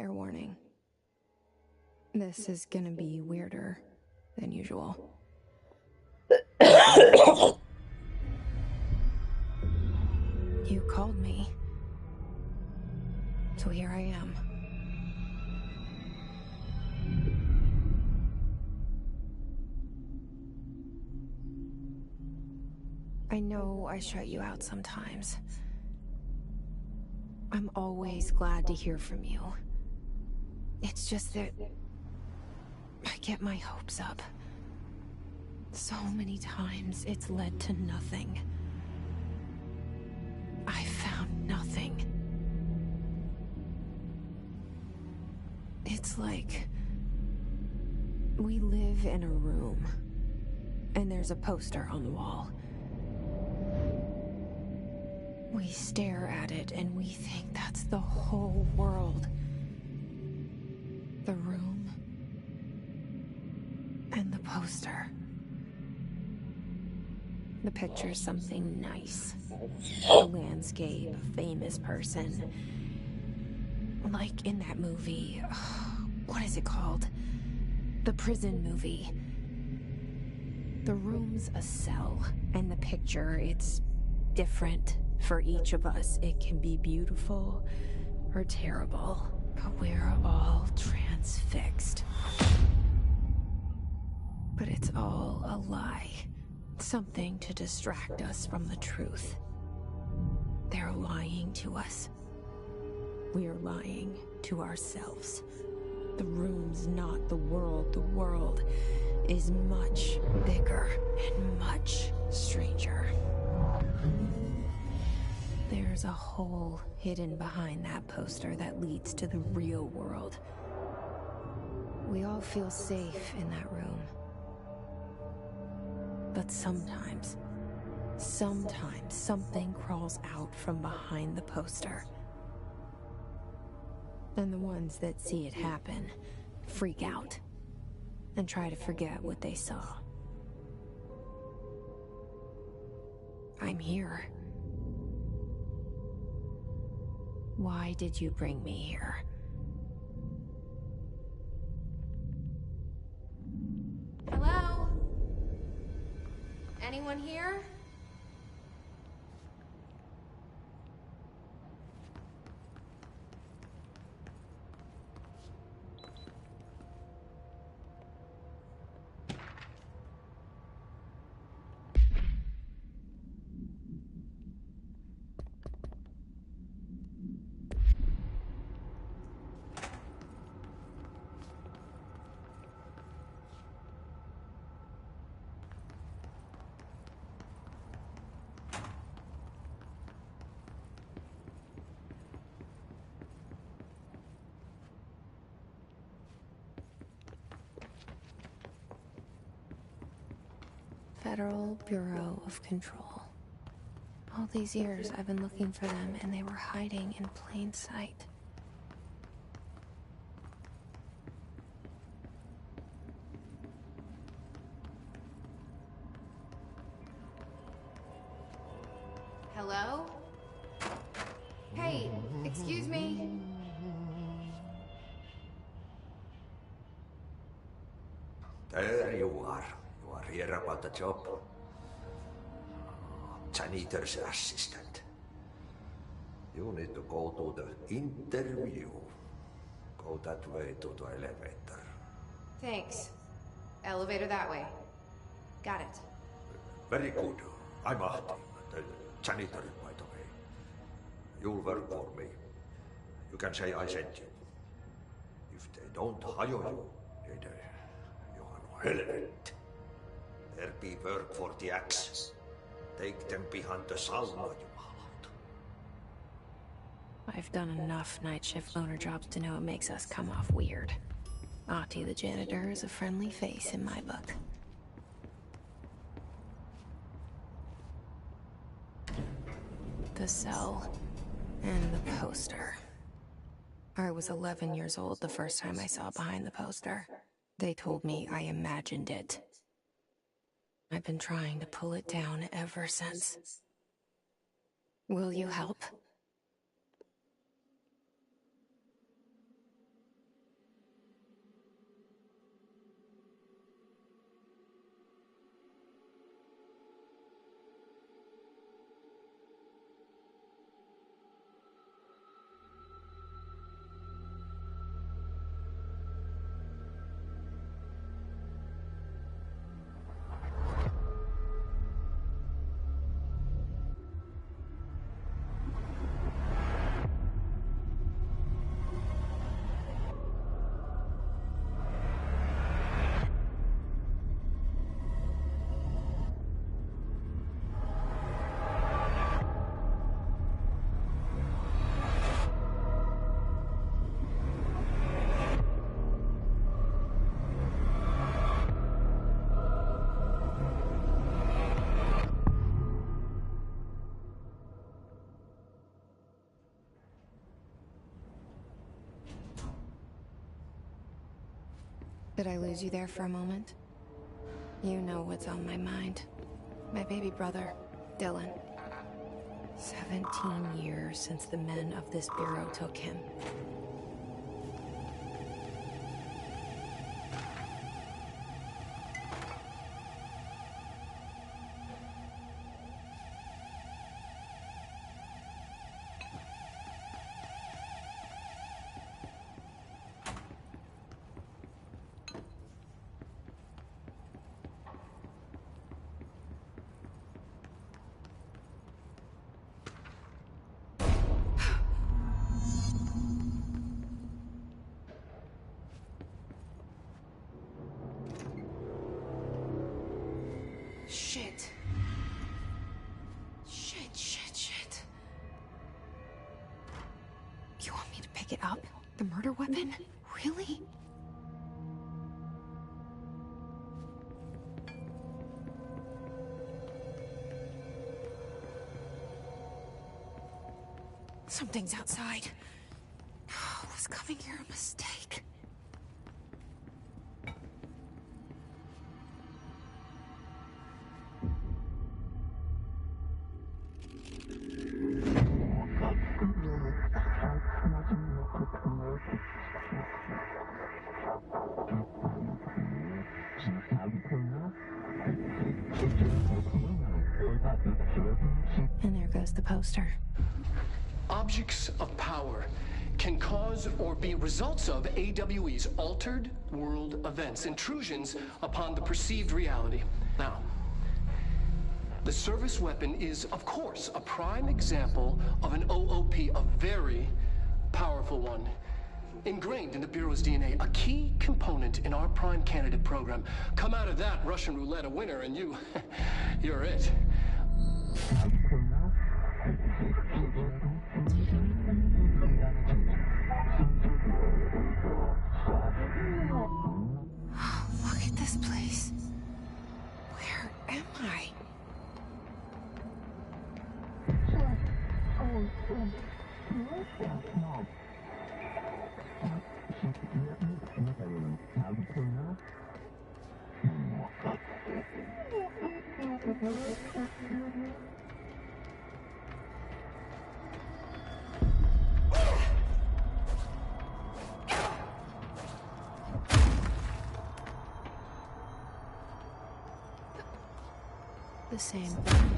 Fair warning. This is gonna be weirder than usual. You called me. So here I am. I know I shut you out sometimes. I'm always glad to hear from you. It's just that I get my hopes up. So many times it's led to nothing. I found nothing. It's like we live in a room, and there's a poster on the wall. We stare at it and we think that's the whole world. The room and the poster. The picture's something nice. A landscape, a famous person. Like in that movie, what is it called? The prison movie. The room's a cell, and the picture, it's different for each of us. It can be beautiful or terrible, but we're all transfixed. But it's all a lie. Something to distract us from the truth. They're lying to us. We're lying to ourselves. The room's not the world. The world is much bigger and much stranger. There's a hole hidden behind that poster that leads to the real world. We all feel safe in that room. But sometimes something crawls out from behind the poster. And the ones that see it happen freak out and try to forget what they saw. I'm here. Why did you bring me here? Hello? Anyone here? Federal Bureau of Control. All these years I've been looking for them, and they were hiding in plain sight. Hello? Hey, excuse me? There you are. You are here about the job. Janitor's assistant. You need to go to the interview. Go that way to the elevator. Thanks. Elevator that way. Got it. Very good. I'm Ahti, the janitor, by the way. You'll work for me. You can say I sent you. If they don't hire you, you are no helmet. There be work for the axe. Take them behind the sauna, you harlot. I've done enough night shift loner jobs to know it makes us come off weird. Ahti the janitor is a friendly face in my book. The cell and the poster. I was 11 years old the first time I saw behind the poster. They told me I imagined it. I've been trying to pull it down ever since. Will you help? Did I lose you there for a moment? You know what's on my mind. My baby brother, Dylan. 17 years since the men of this bureau took him. Shit. Shit. You want me to pick it up? The murder weapon? Really? Something's outside. Was coming here a mistake? And there goes the poster. Objects of power can cause or be results of AWE's altered world events, intrusions upon the perceived reality. Now, the service weapon is, of course, a prime example of an OOP, a very powerful one. Ingrained in the Bureau's DNA, a key component in our prime candidate program. Come out of that Russian roulette a winner and you're it. Look at this place. Where am I? The same thing.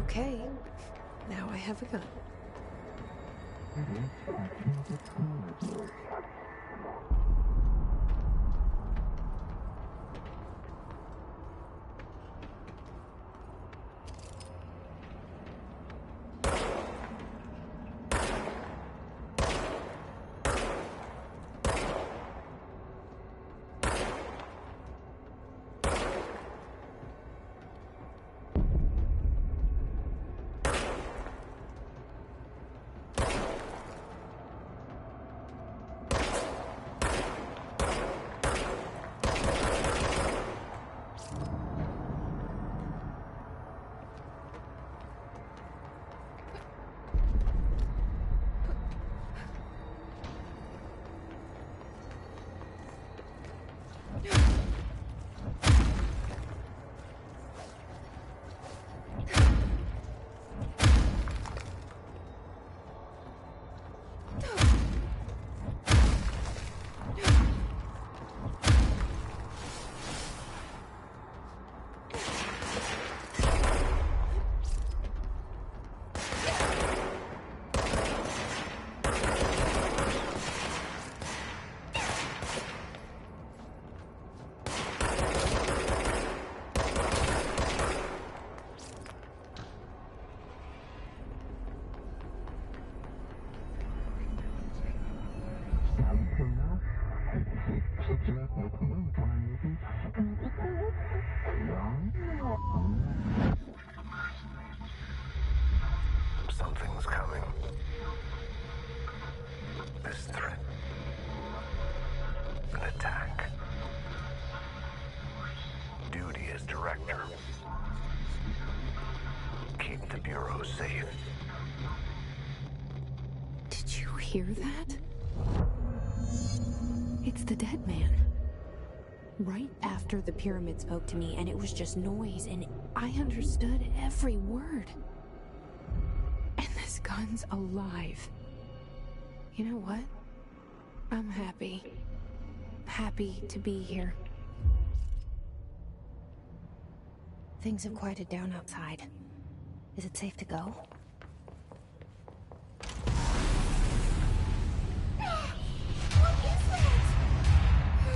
Okay, now I have a gun. Something's coming. This threat. An attack. duty as director. Keep the Bureau safe. Did you hear that? It's the dead man. Right after the pyramid spoke to me, and it was just noise, and I understood every word. And this gun's alive. You know what? I'm happy. Happy to be here. Things have quieted down outside. Is it safe to go?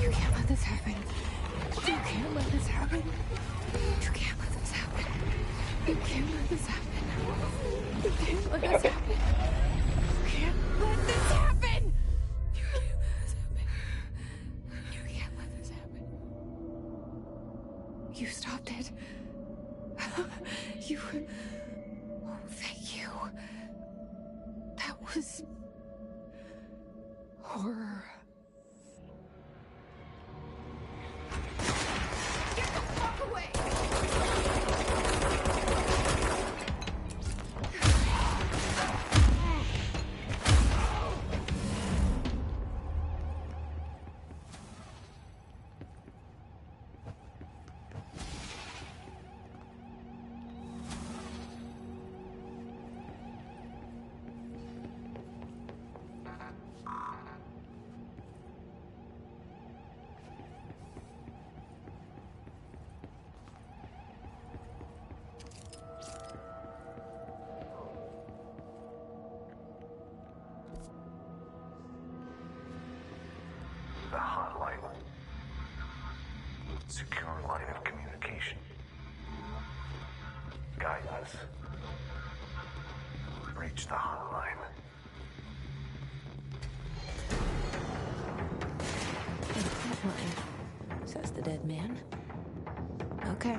You can't let this happen. You can't let this happen. You can't let this happen. You can't let this happen. You can't let this happen. You can't let this happen. You can't let this happen. You can't let this happen. You stopped it. You... Oh, thank you. That was... horror. Get the fuck away! The hotline. Secure line of communication. Guidance. Reach the hotline. Hotline, says the dead man. Okay.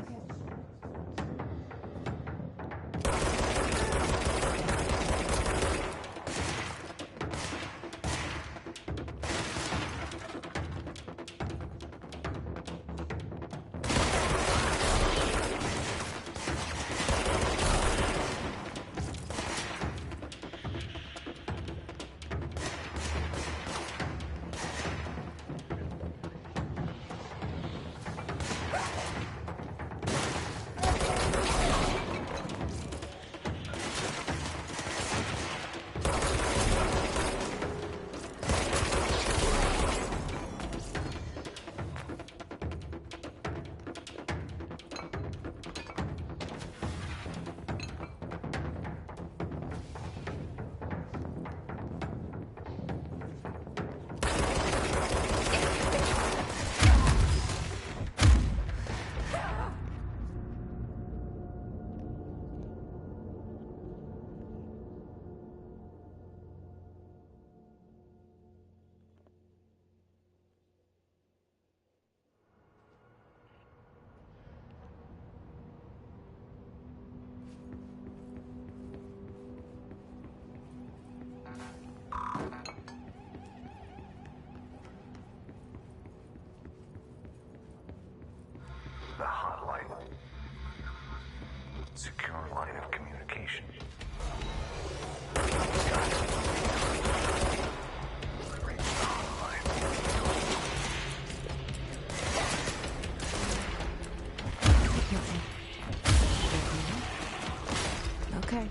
The hotline. Secure line of communication. Reach the hotline. Okay.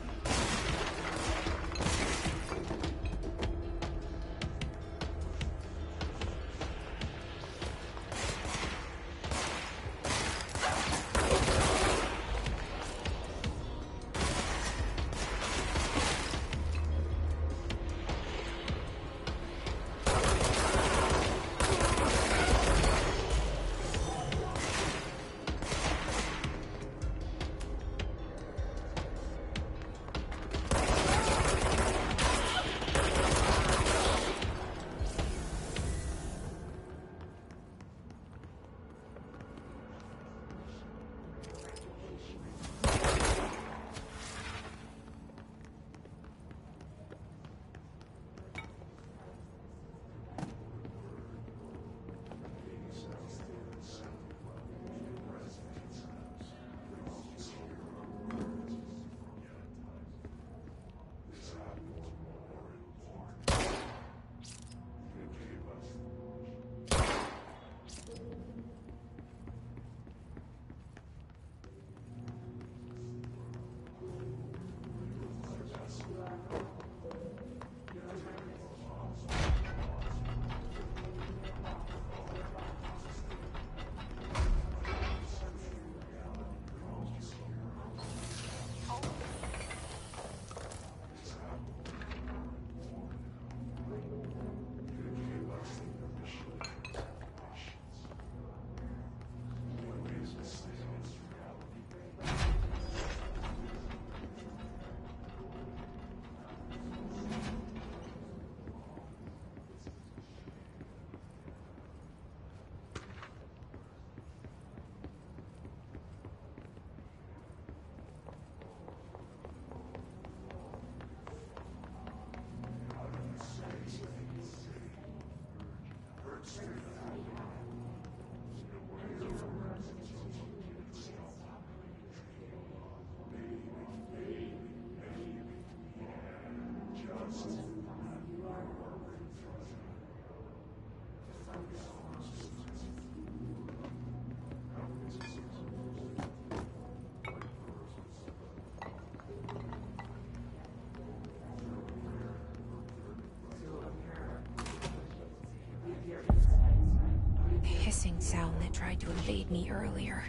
The hissing sound that tried to invade me earlier.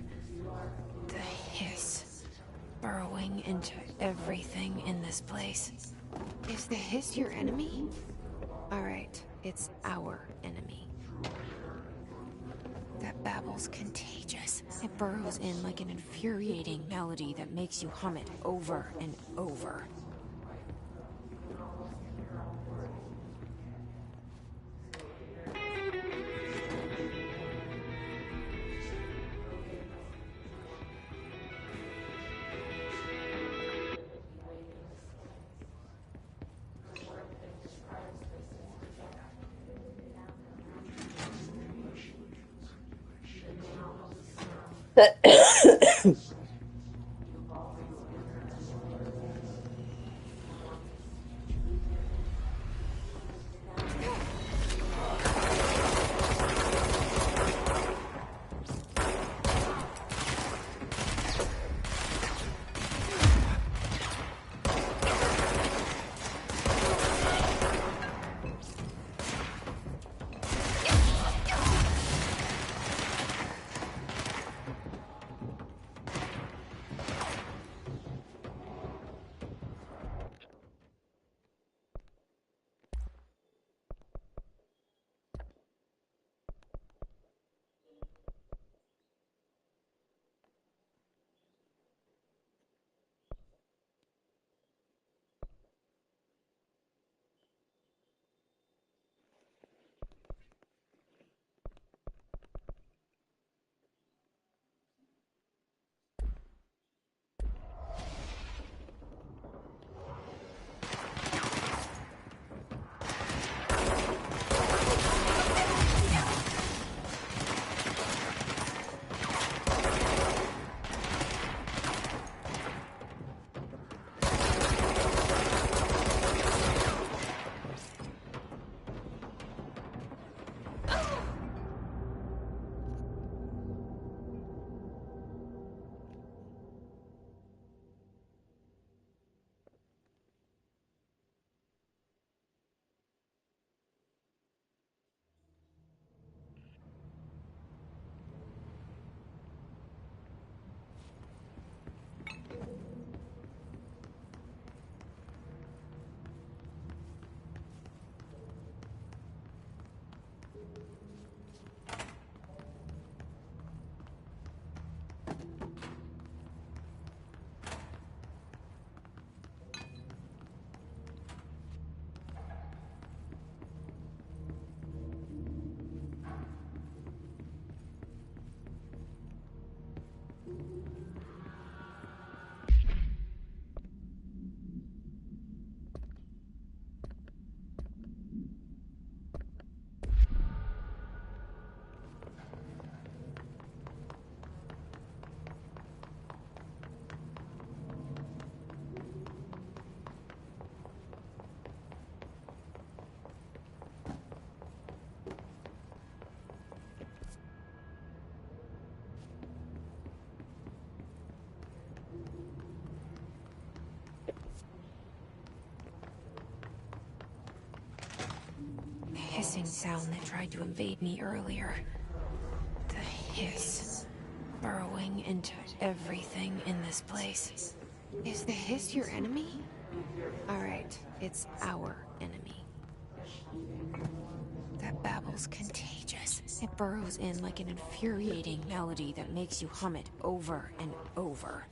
The hiss. Burrowing into everything in this place. Is the hiss your enemy? Alright, it's our enemy. That babble's contagious. It burrows in like an infuriating melody that makes you hum it over and over. Hissing sound that tried to invade me earlier. The hiss. Burrowing into everything in this place. Is the hiss your enemy? Alright, it's our enemy. That babble's contagious. It burrows in like an infuriating melody that makes you hum it over and over.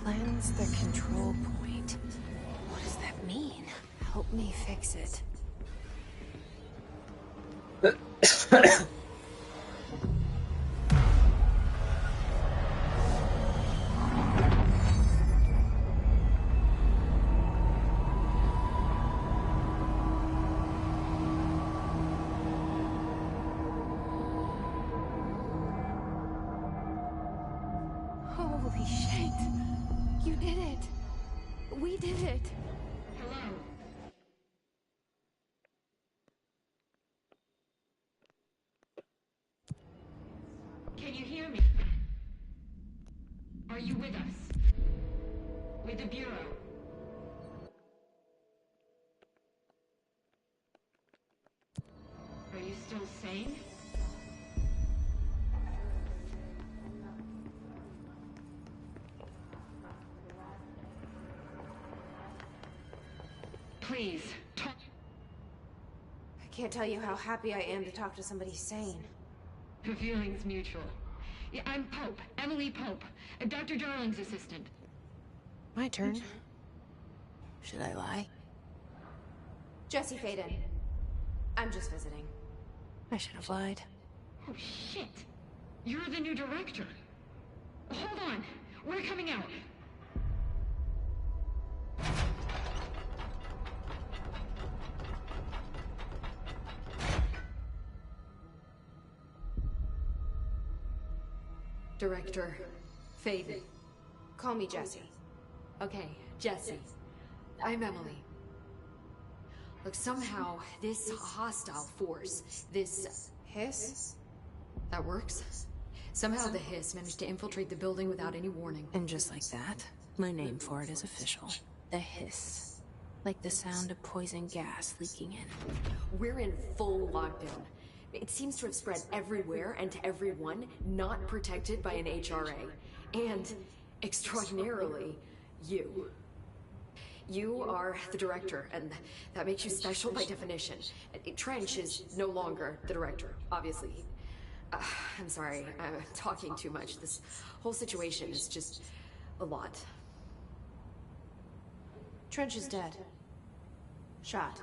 Cleanse the control point. What does that mean? Help me fix it. Holy shit! You did it! We did it! Hello? Can you hear me? Are you with us? With the Bureau? Are you still sane? Please, talk. I can't tell you how happy I am to talk to somebody sane. The feeling's mutual. Yeah, I'm Pope, Emily Pope, Dr. Darling's assistant. My turn. Should I lie? Jesse Faden. I'm just visiting. I should have lied. Oh, shit. You're the new director. Hold on. We're coming out. Director Faden. Call me Jesse. Okay, Jesse. I'm Emily. Look, somehow this hostile force, this Hiss? that works. Somehow the Hiss managed to infiltrate the building without any warning. And just like that, my name for it is official. The hiss. Like the sound of poison gas leaking in. We're in full lockdown. It seems to have spread everywhere and to everyone not protected by an HRA. And, extraordinarily, you. You are the director, and that makes you special by definition. Trench is no longer the director, obviously. I'm sorry, I'm talking too much. This whole situation is just a lot. Trench is dead. Shot.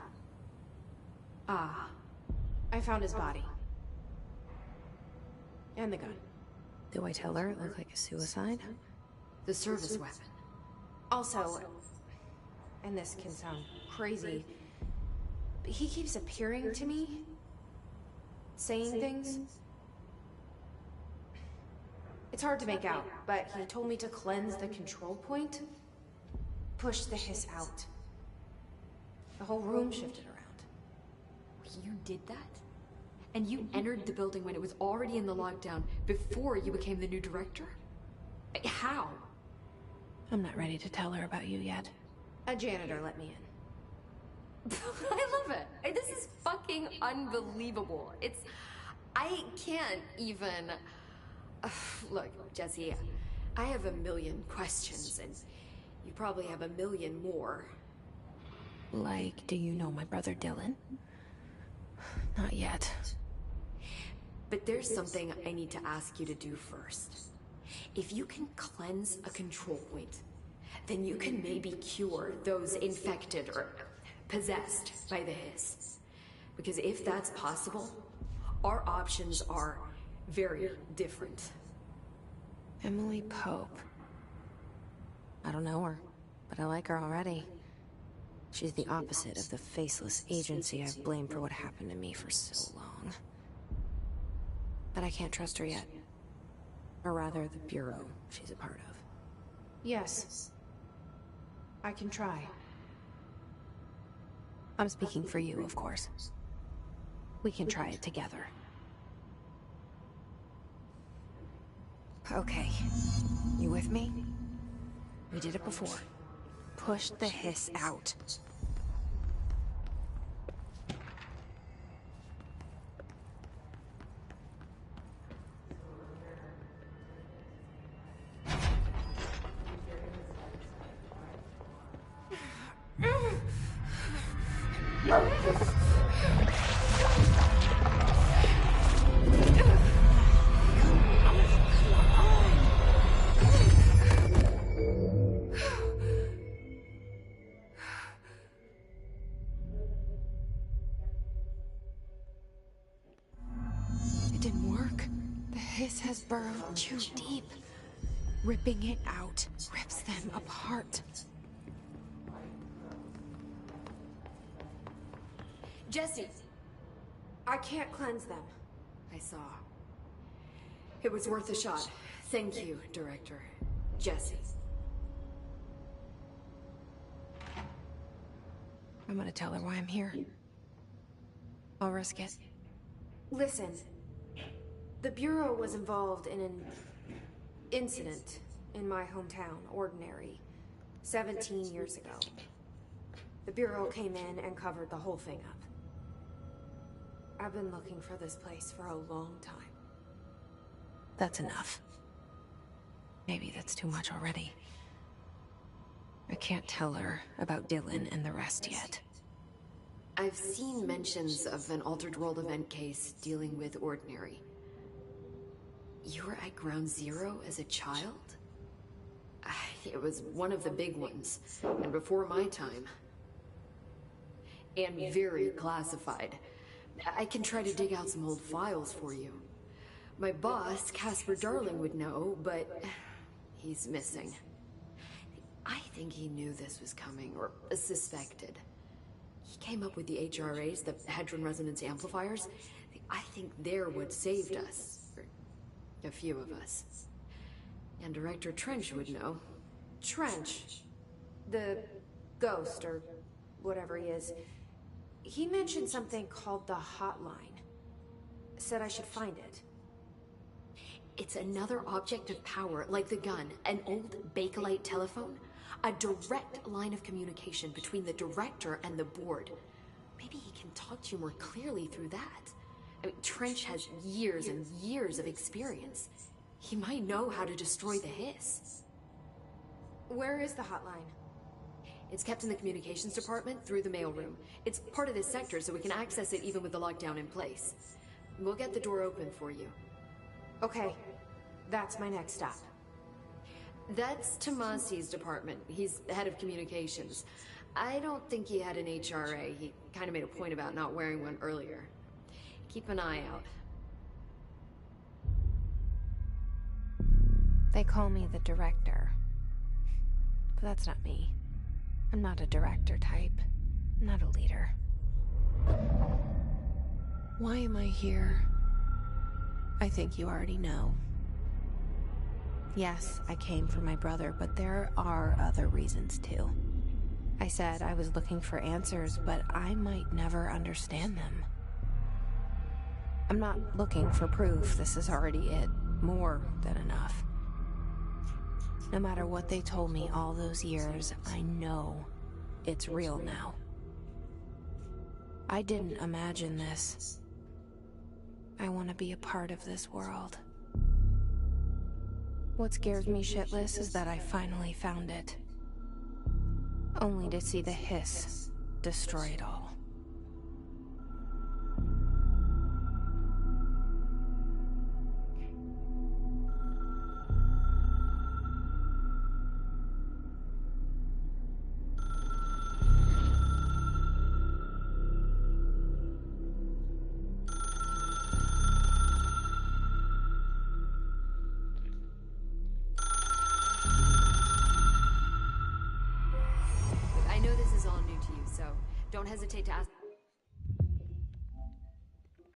Ah. I found his body. And the gun. Do I tell her it looked like a suicide? The service weapon. Also, and this can sound crazy, but he keeps appearing to me, saying things. It's hard to make out, but he told me to cleanse the control point, push the hiss out. The whole room shifted around. You did that? And you entered the building when it was already in the lockdown before you became the new director? How? I'm not ready to tell her about you yet. A janitor let me in. I love it. This is fucking unbelievable. I can't even... Look, Jesse, I have a million questions, and you probably have a million more. Like, do you know my brother Dylan? Not yet. But there's something I need to ask you to do first. If you can cleanse a control point, then you can maybe cure those infected or possessed by the hiss. Because if that's possible, our options are very different. Emily Pope. I don't know her, but I like her already. She's the opposite of the faceless agency I've blamed for what happened to me for so long. But I can't trust her yet. Or rather, the Bureau she's a part of. Yes. I can try. I'm speaking for you, of course. We can try it together. Okay. You with me? We did it before. Push the hiss out. hiss has burrowed too deep. Ripping it out rips them apart. Jesse! I can't cleanse them. I saw. It was worth a shot. Thank you, Director. Jesse. I'm gonna tell her why I'm here. I'll risk it. Listen, the Bureau was involved in an incident in my hometown, Ordinary, 17 years ago. The Bureau came in and covered the whole thing up. I've been looking for this place for a long time. That's enough. Maybe that's too much already. I can't tell her about Dylan and the rest yet. I've seen mentions of an Altered World event case dealing with Ordinary. You were at Ground Zero as a child? It was one of the big ones, and before my time. And very classified. I can try to dig out some old files for you. My boss, Casper Darling, would know, but he's missing. I think he knew this was coming, or suspected. He came up with the HRAs, the Hadron Resonance Amplifiers. I think they're what saved us. Or a few of us. And Director Trench would know. Trench, the ghost, or whatever he is, he mentioned something called the Hotline. Said I should find it. It's another object of power, like the gun, an old Bakelite telephone. A direct line of communication between the Director and the board. Maybe he can talk to you more clearly through that. I mean, Trench has years and years of experience. He might know how to destroy the hiss. Where is the hotline? It's kept in the communications department through the mailroom. It's part of this sector, so we can access it even with the lockdown in place. We'll get the door open for you. Okay, that's my next stop. That's Tomasi's department. He's the head of communications. I don't think he had an HRA. He kind of made a point about not wearing one earlier. Keep an eye out. They call me the Director. But that's not me. I'm not a director type. I'm not a leader. Why am I here? I think you already know. Yes, I came for my brother, but there are other reasons too. I said I was looking for answers, but I might never understand them. I'm not looking for proof. This is already it. More than enough. No matter what they told me all those years, I know it's real now. I didn't imagine this. I want to be a part of this world. What scares me shitless is that I finally found it. Only to see the hiss destroy it all. I know this is all new to you, so don't hesitate to ask.